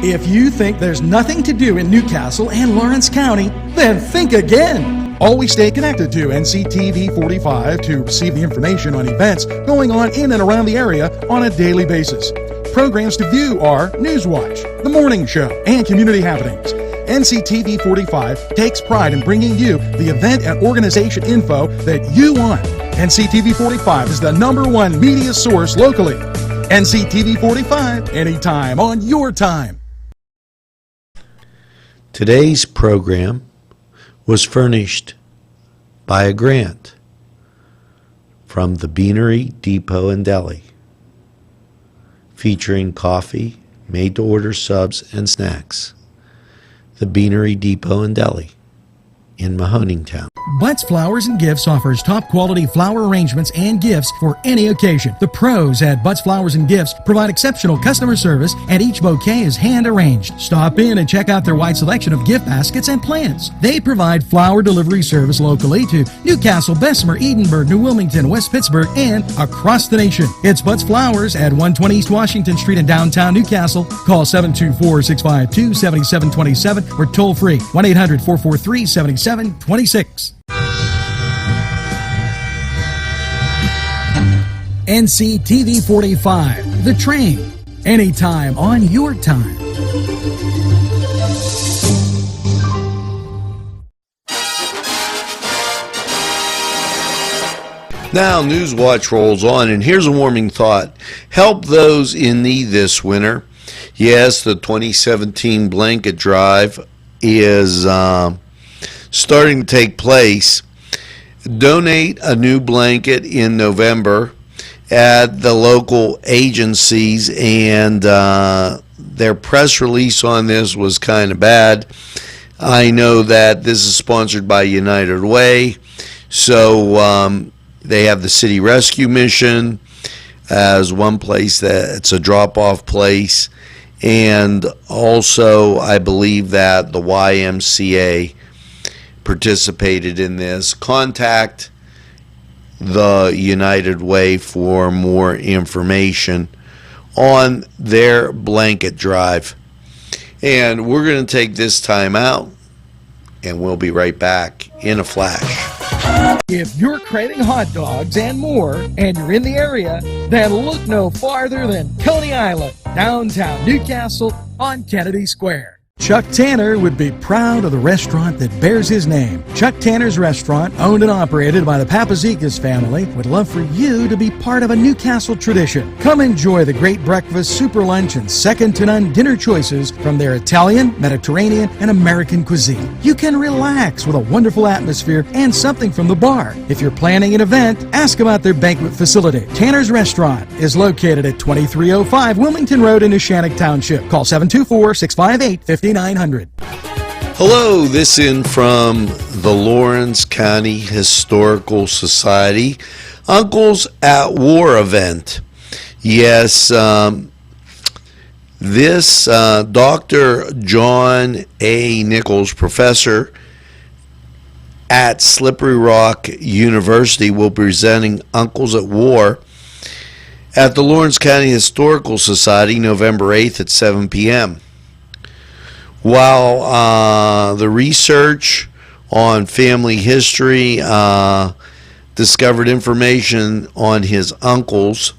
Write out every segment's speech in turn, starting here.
If you think there's nothing to do in Newcastle and Lawrence County, then think again. Always stay connected to NCTV45 to receive the information on events going on in and around the area on a daily basis. Programs to view are NewsWatch, The Morning Show, and Community Happenings. NCTV45 takes pride in bringing you the event and organization info that you want. NCTV45 is the #1 media source locally. NCTV45, anytime on your time. Today's program was furnished by a grant from the Beanery Depot and Deli, featuring coffee, made-to-order subs, and snacks. The Beanery Depot and Deli in Mahoningtown. Butts Flowers and Gifts offers top quality flower arrangements and gifts for any occasion. The pros at Butts Flowers and Gifts provide exceptional customer service, and each bouquet is hand arranged. Stop in and check out their wide selection of gift baskets and plants. They provide flower delivery service locally to Newcastle, Bessemer, Edinburgh, New Wilmington, West Pittsburgh, and across the nation. It's Butts Flowers at 120 East Washington Street in downtown Newcastle. Call 724-652-7727 or toll free 1-800-443-7726. NCTV45, The Train, anytime on your time. Now NewsWatch rolls on, and here's a warming thought. Help those in need this winter. Yes, the 2017 blanket drive is starting to take place. Donate a new blanket in November at the local agencies, and their press release on this was kind of bad. I know that this is sponsored by United Way, so they have the City Rescue Mission as one place that it's a drop-off place, and also I believe that the YMCA participated in this. Contact the United Way for more information on their blanket drive. And we're going to take this time out, and we'll be right back in a flash. If you're craving hot dogs and more, and you're in the area, then look no farther than Coney Island, downtown Newcastle on Kennedy Square. Chuck Tanner would be proud of the restaurant that bears his name. Chuck Tanner's Restaurant, owned and operated by the Papazikas family, would love for you to be part of a Newcastle tradition. Come enjoy the great breakfast, super lunch, and second-to-none dinner choices from their Italian, Mediterranean, and American cuisine. You can relax with a wonderful atmosphere and something from the bar. If you're planning an event, ask about their banquet facility. Tanner's Restaurant is located at 2305 Wilmington Road in Neshannock Township. Call 724-658-5900. Hello, this in from the Lawrence County Historical Society Uncles at War event. Yes, this Dr. John A. Nichols, professor at Slippery Rock University, will be presenting Uncles at War at the Lawrence County Historical Society November 8th at 7 p.m. While the research on family history discovered information on his uncles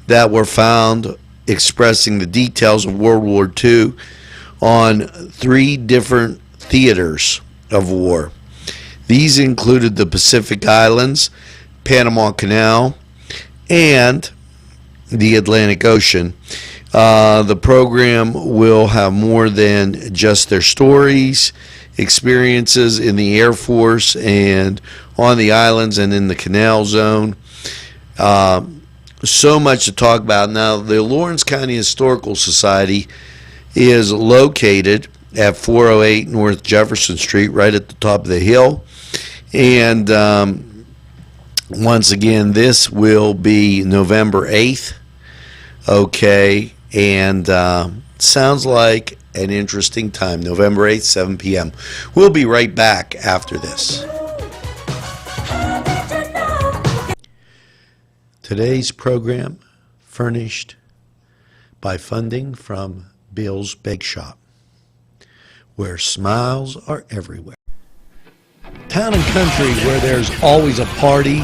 that were found expressing the details of World War II on 3 different theaters of war. These included the Pacific Islands, Panama Canal, and the Atlantic Ocean. The program will have more than just their stories, experiences in the Air Force and on the islands and in the Canal Zone. So much to talk about. Now, the Lawrence County Historical Society is located at 408 North Jefferson Street, right at the top of the hill. And once again, this will be November 8th. Okay. And sounds like an interesting time. November 8th, 7 p.m. We'll be right back after this. Today's program furnished by funding from Bill's Bake Shop, where smiles are everywhere. Town and country where there's always a party.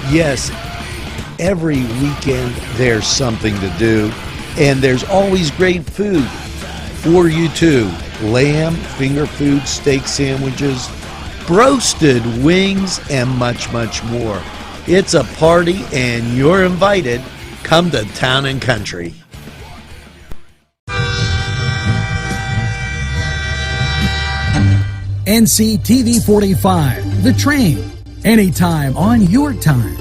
Yes, every weekend there's something to do, and there's always great food for you too. Lamb, finger food, steak sandwiches, roasted wings, and much, much more. It's a party, and you're invited. Come to Town and Country. NCTV45, The Train, anytime on your time.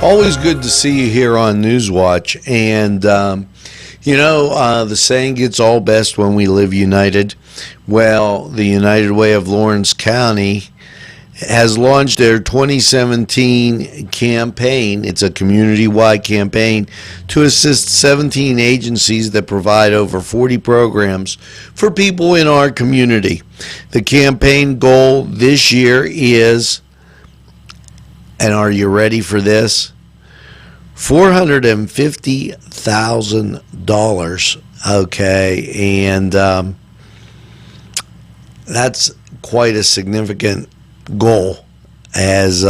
Always good to see you here on NewsWatch. And, the saying, it's all best when we live united. Well, the United Way of Lawrence County has launched their 2017 campaign. It's a community-wide campaign to assist 17 agencies that provide over 40 programs for people in our community. The campaign goal this year is, and are you ready for this? $450,000. Okay, and that's quite a significant goal as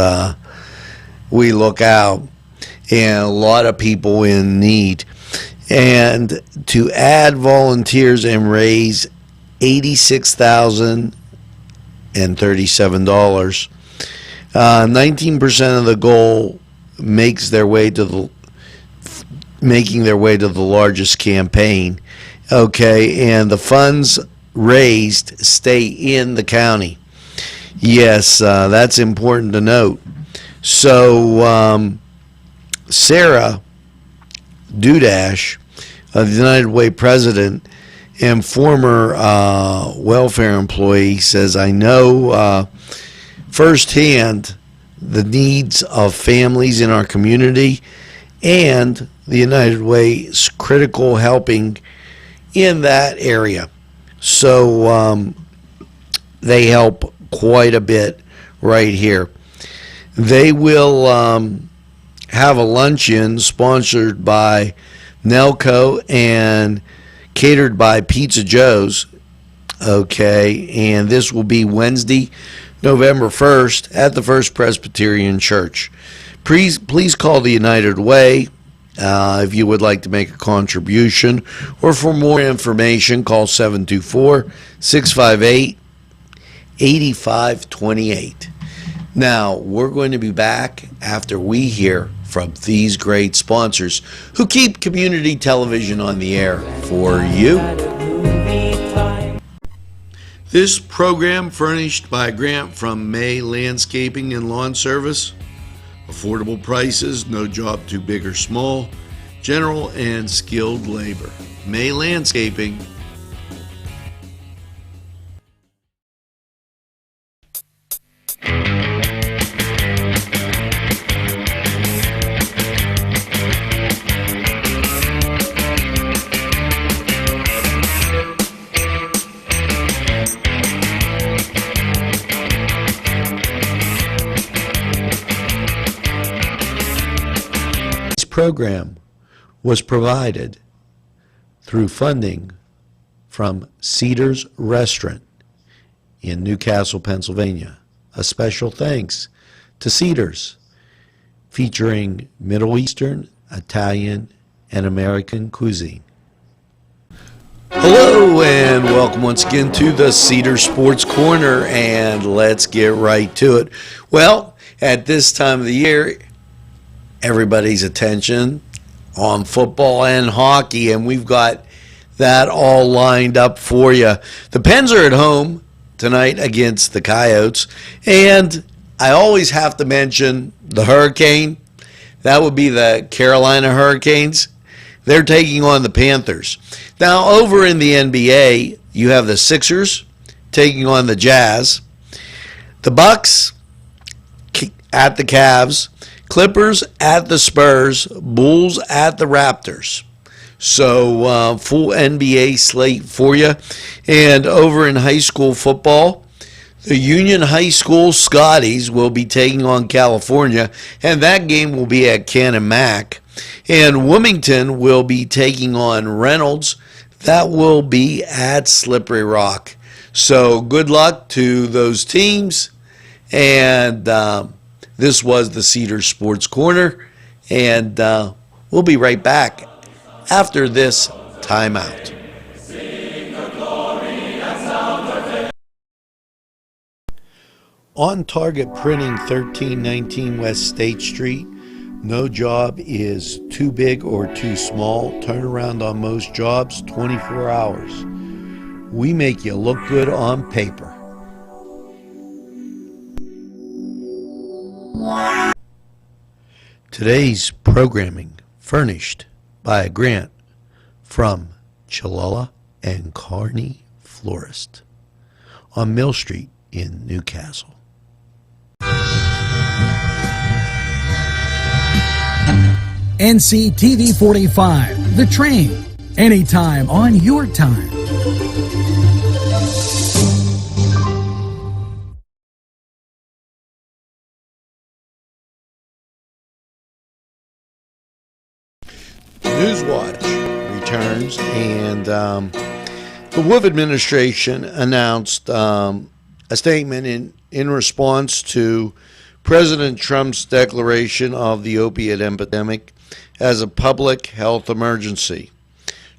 we look out, and a lot of people in need. And to add volunteers and raise $86,037. 19% of the goal making their way to the largest campaign. Okay, and the funds raised stay in the county. Yes, that's important to note. So Sarah Dudash, the United Way president and former welfare employee, says, I know firsthand the needs of families in our community and the United Way's critical helping in that area. So they help quite a bit right here. They will have a luncheon sponsored by Nelco and catered by Pizza Joe's. Okay, and this will be Wednesday, November 1st at the First Presbyterian Church. Please call the United Way if you would like to make a contribution, or for more information, call 724-658-8528. Now, we're going to be back after we hear from these great sponsors who keep community television on the air for you. This program furnished by a grant from May Landscaping and Lawn Service. Affordable prices, no job too big or small, general and skilled labor. May Landscaping. Program was provided through funding from Cedars Restaurant in Newcastle, Pennsylvania. A special thanks to Cedars, featuring Middle Eastern, Italian, and American cuisine. Hello and welcome once again to the Cedar Sports Corner, and let's get right to it. Well, at this time of the year, everybody's attention on football and hockey, and we've got that all lined up for you. The Pens are at home tonight against the Coyotes, and I always have to mention the Hurricane. That would be the Carolina Hurricanes. They're taking on the Panthers. Now, over in the NBA, you have the Sixers taking on the Jazz, the Bucks at the Cavs, Clippers at the Spurs, Bulls at the Raptors. So full NBA slate for you. And over in high school football, The Union High School Scotties will be taking on California, and that game will be at Cannon Mac. And Wilmington will be taking on Reynolds. That will be at Slippery Rock. So good luck to those teams. And this was the Cedar Sports Corner. And we'll be right back after this timeout. On Target Printing, 1319 West State Street. No job is too big or too small. Turnaround on most jobs, 24 hours. We make you look good on paper. Today's programming furnished by a grant from Chilala and Carney Florist on Mill Street in Newcastle. NCTV45, The Train, anytime on your time. NewsWatch returns, and the Wolf administration announced a statement in response to President Trump's declaration of the opiate epidemic as a public health emergency.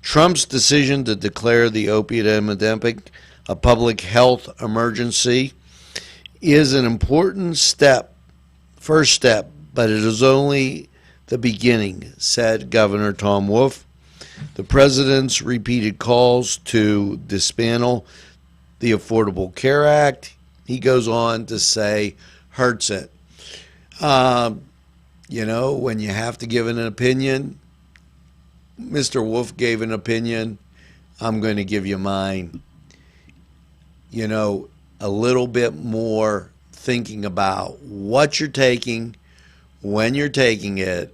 Trump's decision to declare the opiate epidemic a public health emergency is an important first step, but it is only the beginning, said Governor Tom Wolf. The president's repeated calls to dismantle the Affordable Care Act, he goes on to say, hurts it. When you have to give an opinion, Mr. Wolf gave an opinion, I'm going to give you mine. A little bit more thinking about what you're taking, when you're taking it,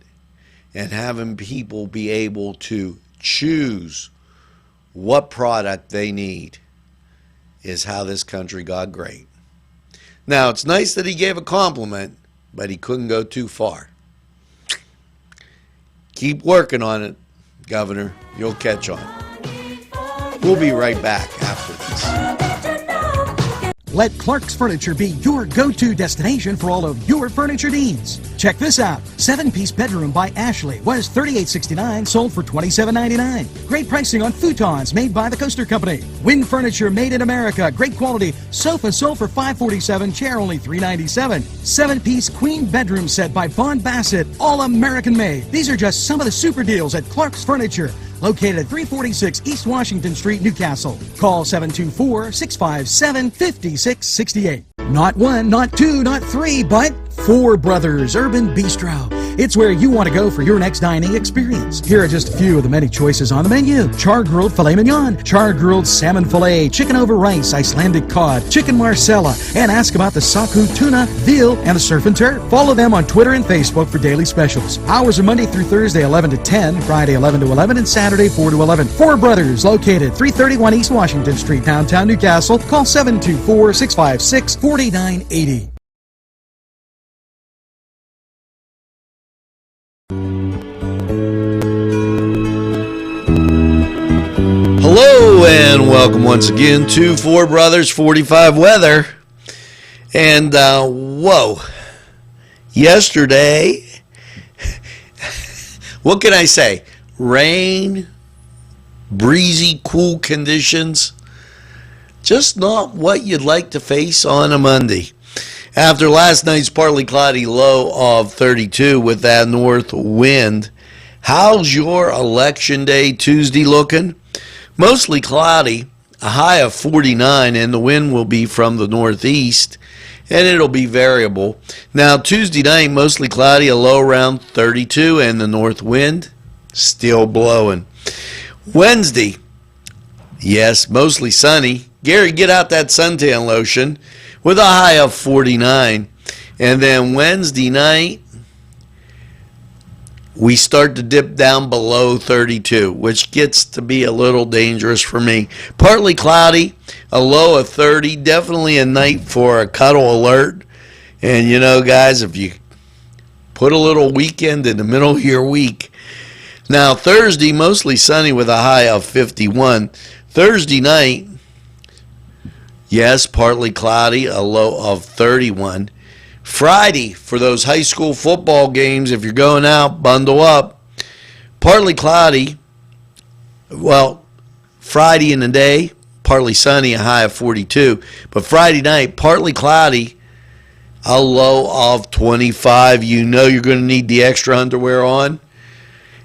and having people be able to choose what product they need is how this country got great. Now, it's nice that he gave a compliment, but he couldn't go too far. Keep working on it, Governor. You'll catch on. We'll be right back after this. Let Clark's Furniture be your go-to destination for all of your furniture needs. Check this out. 7-piece bedroom by Ashley was $38.69, sold for $27.99. Great pricing on futons made by the Coaster Company. Wind furniture made in America. Great quality. Sofa sold for $547, chair only $397. 7-piece queen bedroom set by Vaughn Bassett, all American made. These are just some of the super deals at Clark's Furniture, located at 346 East Washington Street, Newcastle. Call 724-657-5668. Not one, not two, not three, but Four Brothers Urban Bistro. It's where you want to go for your next dining experience. Here are just a few of the many choices on the menu. Char-grilled filet mignon, char-grilled salmon filet, chicken over rice, Icelandic cod, chicken marsala, and ask about the saku tuna, veal, and the surf and turf. Follow them on Twitter and Facebook for daily specials. Hours are Monday through Thursday 11 to 10, Friday 11 to 11, and Saturday 4 to 11. Four Brothers, located 331 East Washington Street, downtown Newcastle. Call 724-656-4980. Hello and welcome once again to Four Brothers 45 Weather. And whoa, yesterday, what can I say? Rain, breezy, cool conditions. Just not what you'd like to face on a Monday. After last night's partly cloudy low of 32 with that north wind, how's your election day Tuesday looking? Mostly cloudy, a high of 49, and the wind will be from the northeast, and it'll be variable. Now, Tuesday night, mostly cloudy, a low around 32, and the north wind still blowing. Wednesday, yes, mostly sunny. Gary, get out that suntan lotion with a high of 49. And then Wednesday night, we start to dip down below 32, which gets to be a little dangerous for me. Partly cloudy, a low of 30, definitely a night for a cuddle alert. And you know, guys, if you put a little weekend in the middle of your week. Now, Thursday, mostly sunny with a high of 51. Thursday night, yes, partly cloudy, a low of 31. Friday, for those high school football games, if you're going out, bundle up. Partly cloudy. Well, Friday in the day, partly sunny, a high of 42. But Friday night, partly cloudy, a low of 25. You know you're going to need the extra underwear on.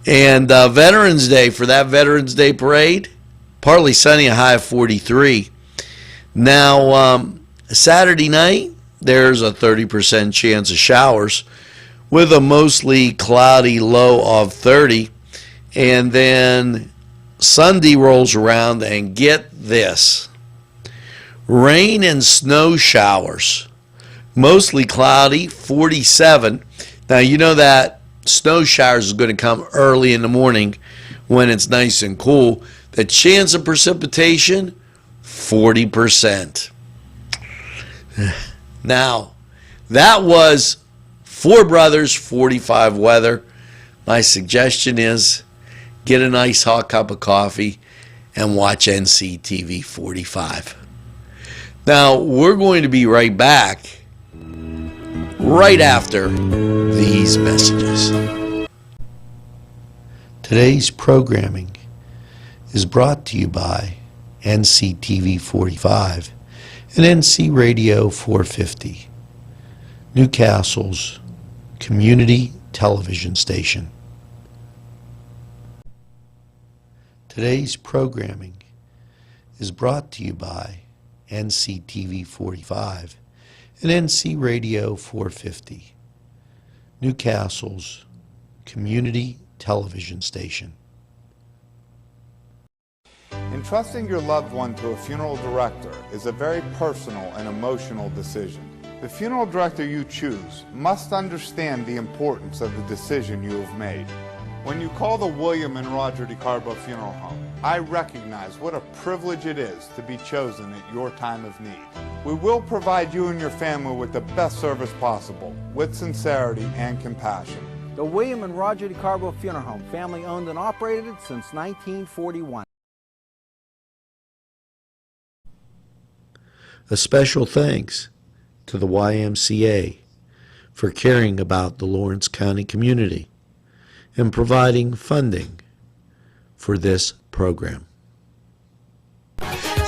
And Veterans Day, for that Veterans Day parade, partly sunny, a high of 43. Now, Saturday night, there's a 30% chance of showers with a mostly cloudy low of 30. And then Sunday rolls around, and get this. Rain and snow showers. Mostly cloudy, 47. Now, you know that snow showers is going to come early in the morning when it's nice and cool. The chance of precipitation, 40%. Now, that was Four Brothers 45 weather. My suggestion is get a nice hot cup of coffee and watch NCTV 45. Now, we're going to be right back right after these messages. Today's programming is brought to you by NCTV45 and NC Radio 450, Newcastle's community television station. Today's programming is brought to you by NCTV45 and NC Radio 450, Newcastle's community television station. Entrusting your loved one to a funeral director is a very personal and emotional decision. The funeral director you choose must understand the importance of the decision you have made. When you call the William and Roger DeCarbo Funeral Home, I recognize what a privilege it is to be chosen at your time of need. We will provide you and your family with the best service possible, with sincerity and compassion. The William and Roger DeCarbo Funeral Home, family owned and operated since 1941. A special thanks to the YMCA for caring about the Lawrence County community and providing funding for this program.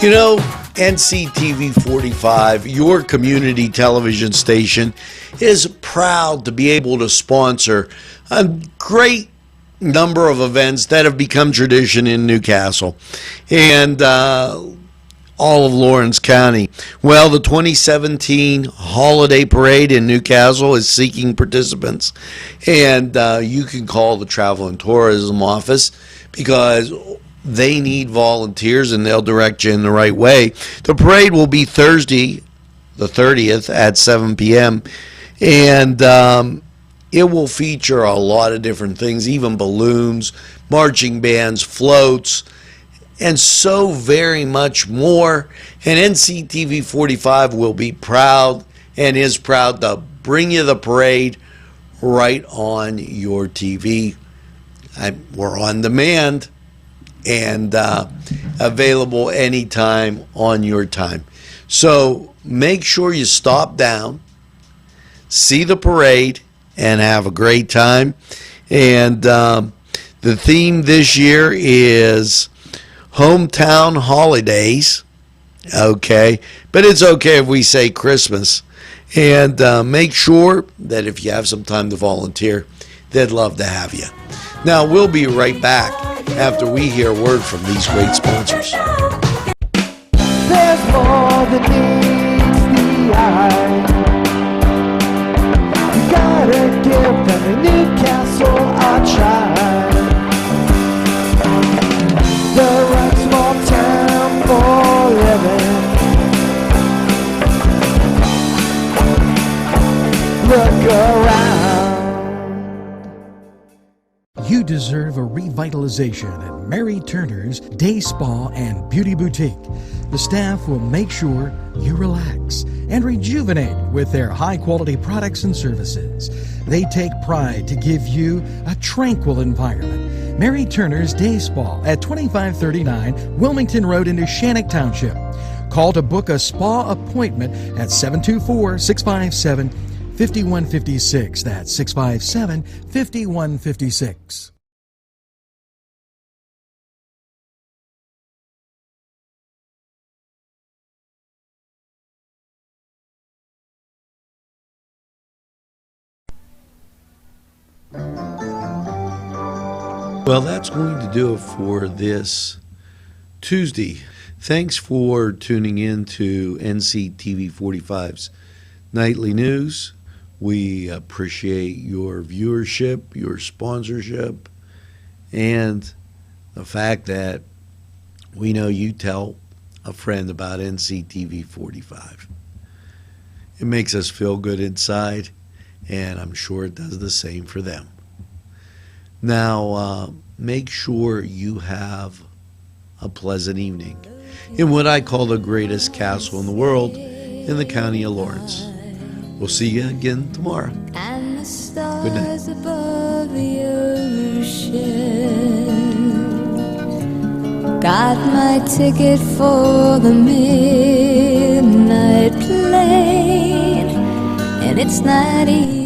You know, NCTV 45, your community television station, is proud to be able to sponsor a great number of events that have become tradition in Newcastle and all of Lawrence County. Well, the 2017 Holiday Parade in Newcastle is seeking participants, and you can call the Travel and Tourism Office because they need volunteers and they'll direct you in the right way. The parade will be Thursday, the 30th at 7 p.m., and it will feature a lot of different things, even balloons, marching bands, floats, and so very much more. And NCTV 45 will be proud and is proud to bring you the parade right on your TV. We're on demand and available anytime on your time. So make sure you stop down, see the parade, and have a great time. And the theme this year is Hometown Holidays, okay? But it's okay if we say Christmas. And make sure that if you have some time to volunteer, they'd love to have you. Now, we'll be right back after we hear word from these great sponsors. There's more than meets the eye. You gotta give them a Newcastle a try. The right small town for living. Look around. You deserve a revitalization at Mary Turner's Day Spa and Beauty Boutique. The staff will make sure you relax and rejuvenate with their high-quality products and services. They take pride to give you a tranquil environment. Mary Turner's Day Spa at 2539 Wilmington Road in Shannock Township. Call to book a spa appointment at 724-657-5156. That's 657-5156. Well, that's going to do it for this Tuesday. Thanks for tuning in to NCTV45's Nightly News. We appreciate your viewership, your sponsorship, and the fact that we know you tell a friend about NCTV45. It makes us feel good inside, and I'm sure it does the same for them. Now, make sure you have a pleasant evening in what I call the greatest castle in the world in the county of Lawrence. We'll see you again tomorrow. And the stars Good night. above the ocean. Got my ticket for the midnight plane, and it's not easy.